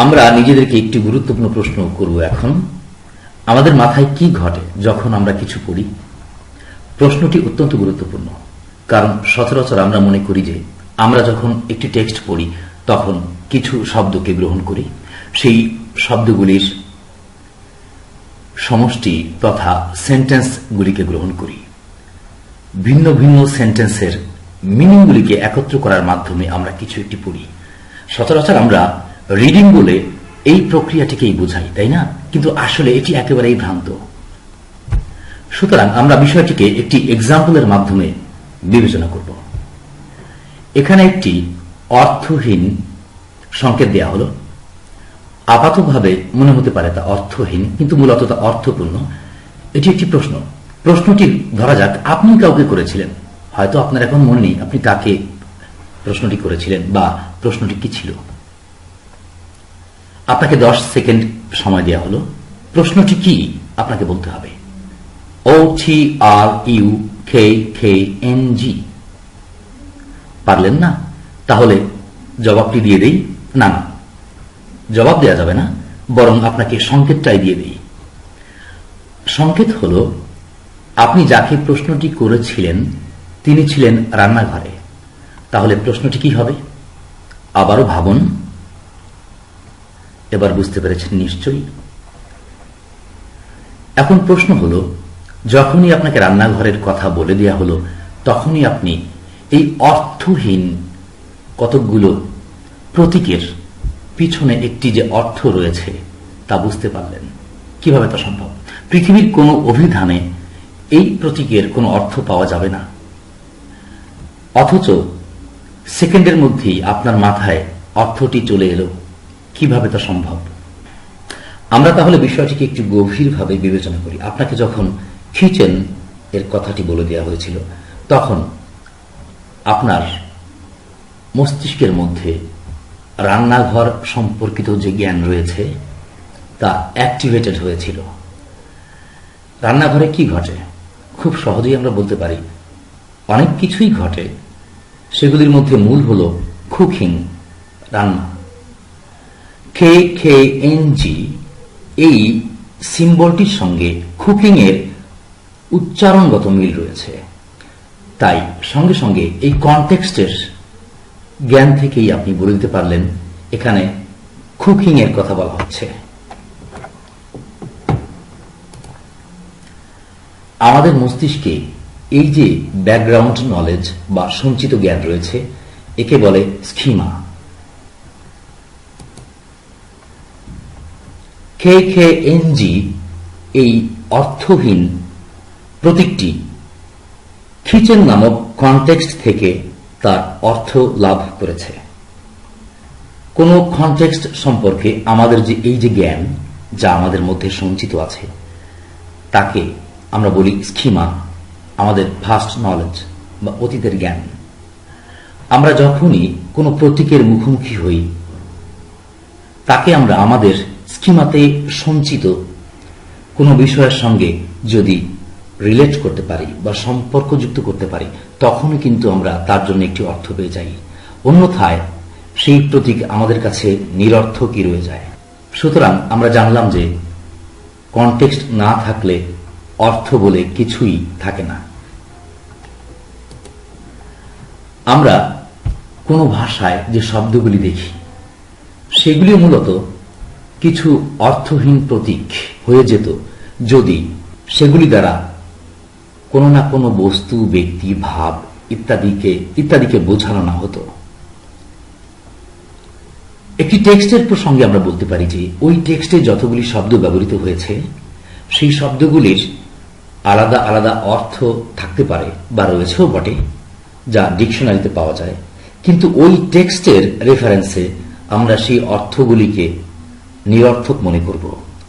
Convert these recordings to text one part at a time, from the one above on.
আমরা নিজেদেরকে একটি গুরুত্বপূর্ণ প্রশ্ন করব এখন। আমাদের মাথায় কি ঘটে যখন আমরা কিছু পড়ি? প্রশ্নটি অত্যন্ত গুরুত্বপূর্ণ, কারণ সচরাচর আমরা মনে করি যে আমরা যখন একটি টেক্সট পড়ি তখন কিছু শব্দকে গ্রহণ করি, সেই শব্দগুলির সমষ্টি তথা সেন্টেন্সগুলিকে গ্রহণ করি। ভিন্ন ভিন্ন সেন্টেন্সের মিনিংগুলিকে একত্র করার মাধ্যমে আমরা কিছু একটি পড়ি। সচরাচর আমরা রিডিং বলে এই প্রক্রিয়াটিকেই বোঝাই, তাই না? কিন্তু আসলে এটি একেবারেই ভ্রান্ত। সুতরাং আমরা বিষয়টিকে একটি এক্সাম্পলের মাধ্যমে বিবেচনা করব। এখানে একটি অর্থহীন সংকেত দেয়া হল। আপাতভাবে মনে হতে পারে তা অর্থহীন, কিন্তু মূলত তা অর্থপূর্ণ। এটি একটি প্রশ্ন। প্রশ্নটি ধরা যাক আপনি কাউকে করেছিলেন, হয়তো আপনার এখন মনে নেই আপনি কাকে প্রশ্নটি করেছিলেন বা প্রশ্নটি কি ছিল। আপনাকে 10 সেকেন্ড সময় দেওয়া হলো। প্রশ্নটি কি আপনাকে বলতে হবে। OTRUKKNG। পারলেন না? তাহলে জবাবটি দিয়ে দেই। না, জবাব দেওয়া যাবে না, বরং আপনাকে সংকেতটাই দিয়ে দেই। সংকেত হল আপনি যাকে প্রশ্নটি করেছিলেন তিনি ছিলেন রান্নাঘরে। তাহলে প্রশ্নটি কি হবে? আবারও ভাবুন। এবার বুঝতে পেরেছেন নিশ্চয়ই। এখন প্রশ্ন হল, যখনই আপনাকে রান্নাঘরের কথা বলে দেয়া হলো তখনই আপনি এই অর্থহীন কতকগুলো প্রতীকের পিছনে একটি যে অর্থ রয়েছে তা বুঝতে পারলেন। কিভাবে তা সম্ভব? পৃথিবীর কোনো অভিধানে এই প্রতীকের কোনো অর্থ পাওয়া যাবে না, অথচ সেকেন্ডের মধ্যেই আপনার মাথায় অর্থটি চলে এলো। কিভাবে তা সম্ভব? আমরা তাহলে বিষয়টিকে একটু গভীরভাবে বিবেচনা করি। আপনাকে যখন কিচেন এর কথাটি বলে দেওয়া হয়েছিল তখন আপনার মস্তিষ্কের মধ্যে রান্নাঘর সম্পর্কিত যে জ্ঞান রয়েছে তা অ্যাক্টিভেটেড হয়েছিল। রান্নাঘরে কি ঘটে? খুব সহজেই আমরা বলতে পারি অনেক কিছুই ঘটে। সেগুলির মধ্যে মূল হল কুকিং, রান্না। KKNG এই সিম্বলটির সঙ্গে কুকিং এর উচ্চারণগত মিল রয়েছে। তাই সঙ্গে সঙ্গে এই কনটেক্সটের জ্ঞান থেকেই আপনি বলে দিতে পারলেন এখানে কুকিং এর কথা বলা হচ্ছে। আমাদের মস্তিষ্কে এই যে ব্যাকগ্রাউন্ড নলেজ বা সঞ্চিত জ্ঞান রয়েছে একে বলে স্কিমা। KKNG এই অর্থহীন প্রতীকটি কিচেন নামক কনটেক্সট থেকে তার অর্থ লাভ করেছে। কোন কনটেক্সট সম্পর্কে আমাদের যে এই যে জ্ঞান যা আমাদের মধ্যে সঞ্চিত আছে তাকে আমরা বলি স্কিমা, আমাদের ফার্স্ট নলেজ বা অতীতের জ্ঞান। আমরা যখনই কোনো প্রতীকের মুখোমুখি হই তাকে আমরা আমাদের স্কিমাতে সঞ্চিত কোনো বিষয়ের সঙ্গে যদি রিলেট করতে পারি বা সম্পর্কযুক্ত করতে পারি তখনই কিন্তু আমরা তার জন্য একটি অর্থ পেয়ে যাই। অন্যথায় সেই প্রতীক আমাদের কাছে নিরর্থকই রয়ে যায়। সুতরাং আমরা জানলাম যে কনটেক্সট না থাকলে অর্থ বলে কিছুই থাকে না। আমরা কোনো ভাষায় যে শব্দগুলি দেখি সেগুলি মূলত কিছু অর্থহীন প্রতীক হয়ে যেত যদি সেগুলি দ্বারা কোনো না কোনো বস্তু, ব্যক্তি, ভাব ইত্যাদিকে বোঝানো না হতো। একটি টেক্সটের প্রসঙ্গে আমরা বলতে পারি যে ওই টেক্সটে যতগুলি শব্দ ব্যবহৃত হয়েছে সেই শব্দগুলির আলাদা আলাদা অর্থ থাকতে পারে বা রয়েছেও বটে, যা ডিকশনারিতে পাওয়া যায়। কিন্তু ওই টেক্সটের রেফারেন্সে আমরা সেই অর্থগুলিকে নিরর্থক মনে করব।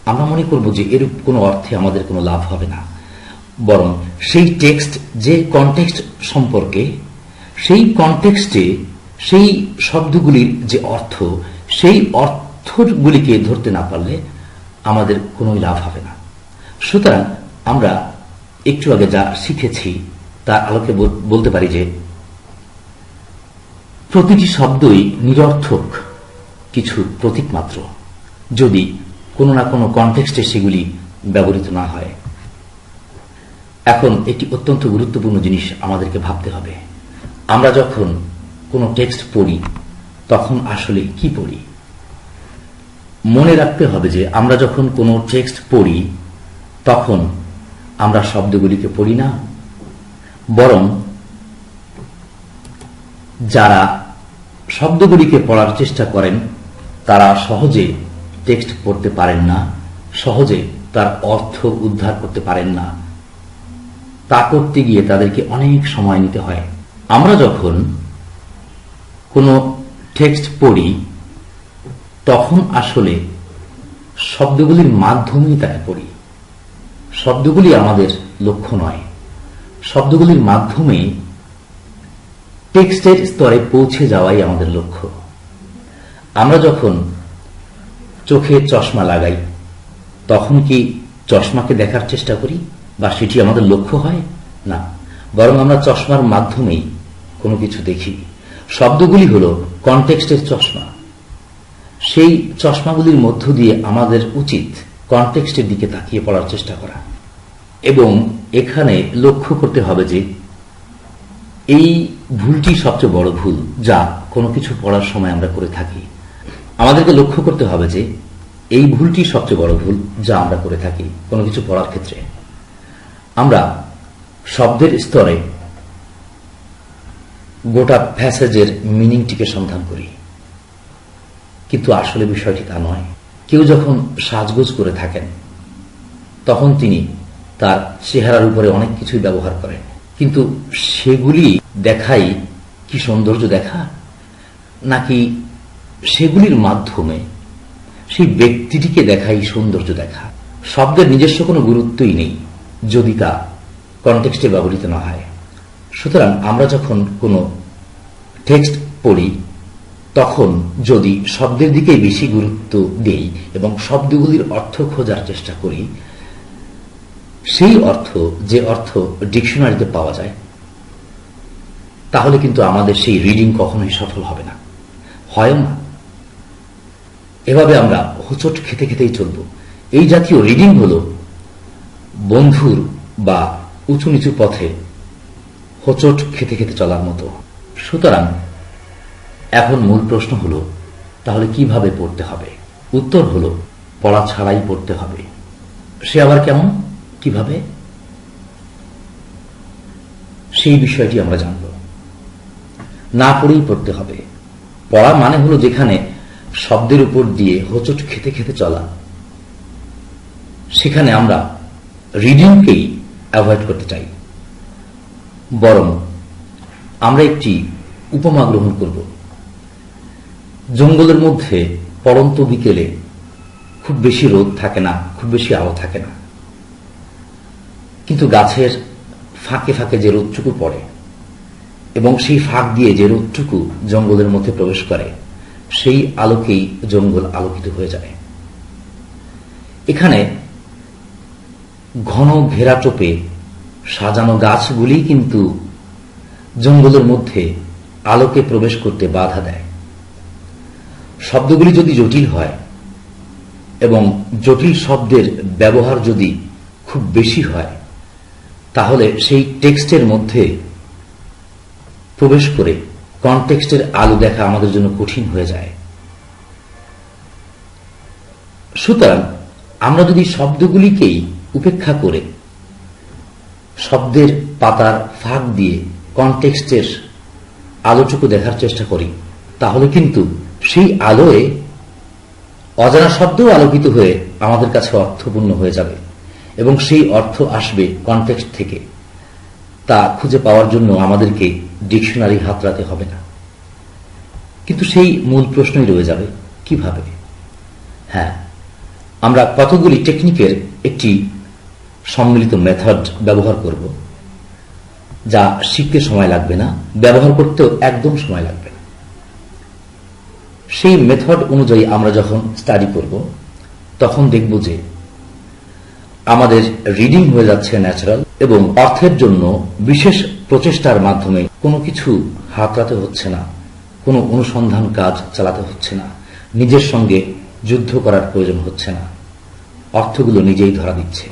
আমরা মনে করব যে এরূপ কোনো অর্থে আমাদের কোনো লাভ হবে না, বরং সেই টেক্সট যে কনটেক্সট সম্পর্কে সেই কনটেক্সটে সেই শব্দগুলির যে অর্থ সেই অর্থগুলিকে ধরতে না পারলে আমাদের কোনো লাভ হবে না। সুতরাং আমরা একটু আগে যা শিখেছি তার আলোকে বলতে পারি যে প্রতিটি শব্দই নিরর্থক, কিছু প্রতীক মাত্র, যদি কোনো না কোনো কনটেক্সটে সেগুলি ব্যবহৃত না হয়। এখন একটি অত্যন্ত গুরুত্বপূর্ণ জিনিস আমাদেরকে ভাবতে হবে। আমরা যখন কোনো টেক্সট পড়ি তখন আসলে কি পড়ি? মনে রাখতে হবে যে আমরা যখন কোনো টেক্সট পড়ি তখন আমরা শব্দগুলিকে পড়ি না, বরং যারা শব্দগুলিকে পড়ার চেষ্টা করেন তারা সহজে টেক্সট পড়তে পারেন না, সহজে তার অর্থ উদ্ধার করতে পারেন না। তা করতে গিয়ে তাদেরকে অনেক সময় নিতে হয়। আমরা যখন কোনো টেক্সট পড়ি তখন আসলে শব্দগুলির মাধ্যমেই তাকে পড়ি। শব্দগুলি আমাদের লক্ষ্য নয়, শব্দগুলির মাধ্যমে টেক্সটের স্তরে পৌঁছে যাওয়াই আমাদের লক্ষ্য। আমরা যখন চোখে চশমা লাগাই তখন কি চশমাকে দেখার চেষ্টা করি বা সেটি আমাদের লক্ষ্য হয়? না, বরং আমরা চশমার মাধ্যমেই কোনো কিছু দেখি। শব্দগুলি হল কনটেক্সটের চশমা। সেই চশমাগুলির মধ্য দিয়ে আমাদের উচিত কনটেক্সটের দিকে তাকিয়ে পড়ার চেষ্টা করা। এবং এখানে লক্ষ্য করতে হবে যে এই ভুলটি সবচেয়ে বড় ভুল যা কোনো কিছু পড়ার সময় আমরা করে থাকি। আমাদেরকে লক্ষ্য করতে হবে যে এই ভুলটি সবচেয়ে বড় ভুল যা আমরা করে থাকি কোনো কিছু পড়ার ক্ষেত্রে। আমরা শব্দের স্তরে গোটা প্যাসেজের মিনিংটিকে সন্ধান করি, কিন্তু আসলে বিষয়টি তা নয়। কেউ যখন সাজগোজ করে থাকেন তখন তিনি তার চেহারার উপরে অনেক কিছুই ব্যবহার করেন, কিন্তু সেগুলি দেখাই কি সৌন্দর্য দেখা, নাকি সেগুলির মাধ্যমে সেই ব্যক্তিটিকে দেখাই সৌন্দর্য দেখা? শব্দের নিজস্ব কোনো গুরুত্বই নেই যদি তা কনটেক্সটে ব্যবহৃত না হয়। সুতরাং আমরা যখন কোনো টেক্সট পড়ি তখন যদি শব্দের দিকে বেশি গুরুত্ব দেই এবং শব্দগুলির অর্থ খোঁজার চেষ্টা করি, সেই অর্থ যে অর্থ ডিকশনারিতে পাওয়া যায়, তাহলে কিন্তু আমাদের সেই রিডিং কখনোই সফল হবে না, হয় না। এভাবে আমরা হোঁচট খেতে খেতেই চলব। এই জাতীয় রিডিং হল বন্ধুর বা উঁচু নিচু পথে হোঁচট খেতে খেতে চলার মতো। সুতরাং এখন মূল প্রশ্ন হল, তাহলে কিভাবে পড়তে হবে? উত্তর হল পড়া ছাড়াই পড়তে হবে। সে আবার কেমন, কিভাবে? সেই বিষয়টি আমরা জানব। না পড়েই পড়তে হবে। পড়া মানে হলো যেখানে শব্দের উপর দিয়ে হোঁচট খেতে খেতে চলা, সেখানে আমরা রিডিংকেই অ্যাভয়েড করতে চাই। বরং আমরা একটি উপমা গ্রহণ করব। জঙ্গলের মধ্যে পড়ন্ত বিকেলে খুব বেশি রোদ থাকে না, খুব বেশি আলো থাকে না, কিন্তু গাছের ফাঁকে ফাঁকে যে রোদটুকু পড়ে এবং সেই ফাঁক দিয়ে যে রোদটুকু জঙ্গলের মধ্যে প্রবেশ করে, সেই আলোকেই জঙ্গল আলোকিত হয়ে যায়। এখানে ঘন ঘেরাটোপে সাজানো গাছগুলি কিন্তু জঙ্গলের মধ্যে আলোকে প্রবেশ করতে বাধা দেয়। শব্দগুলি যদি জটিল হয় এবং জটিল শব্দের ব্যবহার যদি খুব বেশি হয়, তাহলে সেই টেক্সটের মধ্যে প্রবেশ করে কনটেক্সটের আলো দেখা আমাদের জন্য কঠিন হয়ে যায়। সুতরাং আমরা যদি শব্দগুলিকেই উপেক্ষা করে শব্দের পাতার ফাঁক দিয়ে কনটেক্সটের আলোটুকু দেখার চেষ্টা করি, তাহলে কিন্তু সেই আলোয় অজানা শব্দও আলোকিত হয়ে আমাদের কাছে অর্থপূর্ণ হয়ে যাবে এবং সেই অর্থ আসবে কনটেক্সট থেকে। তা খুঁজে পাওয়ার জন্য আমাদেরকে ডিকশনারি হাতড়াতে হবে না। কিন্তু সেই মূল প্রশ্নই রয়ে যাবে, কিভাবে? হ্যাঁ, আমরা কতগুলি টেকনিকের একটি সম্মিলিত মেথড ব্যবহার করব, যা শিখতে সময় লাগবে না, ব্যবহার করতেও একদম সময় লাগবে না। সেই মেথড অনুযায়ী আমরা যখন স্টাডি করব তখন দেখব যে আমাদের রিডিং হয়ে যাচ্ছে ন্যাচারাল এবং অর্থের জন্য বিশেষ প্রচেষ্টার মাধ্যমে কোনো কিছু হাতড়াতে হচ্ছে না, কোনো অনুসন্ধান কাজ চালাতে হচ্ছে না, নিজের সঙ্গে যুদ্ধ করার প্রয়োজন হচ্ছে না, অর্থগুলো নিজেই ধরা দিচ্ছে।